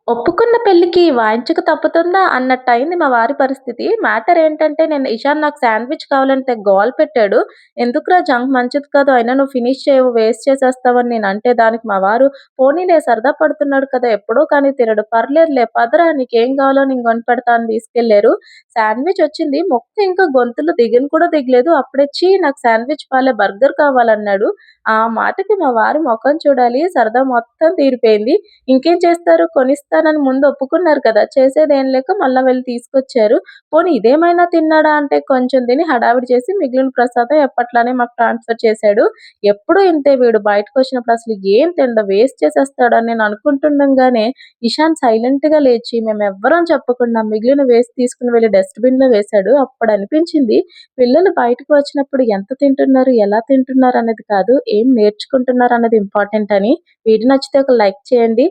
ఒప్పుకున్న పెళ్ళికి వాయించక తప్పుతుందా అన్నట్టయింది మా వారి పరిస్థితి. మ్యాటర్ ఏంటంటే నేను ఇషాన్ నాకు శాండ్‌విచ్ కావాలని తెగ గోల పెట్టాడు. ఎందుకురా జంక్ మంచిది కాదు. అయినా నువ్వు ఫినిష్ చేయవు, వేస్ట్ చేసేస్తావని నేనంటే దానికి మా వారు పోనీలే సరదా పడుతున్నాడు కదా! ఎప్పుడో కానీ తినడు. పర్లేదులే పదరా నీకేం కావాలో నేను కొనిపెడతా అని తీసుకెళ్లారు. శాండ్‌విచ్ వచ్చింది. ముక్క ఇంకా గొంతులో దిగను కూడా దిగలేదు. అప్పుడే ఛీ! నాకు శాండ్‌విచ్ బాలే బర్గర్ కావాలన్నాడు. ఆ మాటకి మా వారి మొఖం చూడాలి. సరదా మొత్తం తీరిపోయింది. ఇంకేం చేస్తారు? కొనిస్తానని ముందు ఒప్పుకున్నారు కదా! చేసేదేం లేక మళ్ళా వెళ్లి తీసుకొచ్చారు. పోనీ ఇదేమైనా తిన్నాడా అంటే కొంచెం తిని హడావిడి చేసి మిగిలిన ప్రసాదం ఎప్పట్లానే మాకు ట్రాన్స్‌ఫర్ చేశాడు. ఎప్పుడూ ఇంతే వీడు బయటకొచ్చినప్పుడు అసలు ఏం తినడు వేస్ట్ చేసేస్తాడని నేను అనుకుంటుండగానే ఇషాన్ సైలెంట్‌గా లేచి మేమెవ్వరం చెప్పకుండా మిగిలిన వేస్ట్ తీసుకొని వెళ్లి డస్ట్‌బిన్‌లో వేశాడు. అప్పుడనిపించింది పిల్లలు బయటకు వచ్చినప్పుడు ఎంత తింటున్నారు, ఎలా తింటున్నారు అన్నది కాదు, ఏం నేర్చుకుంటున్నారు అన్నది ఇంపార్టెంట్ అని. వీడియో నచ్చితే ఒక లైక్ చేయండి.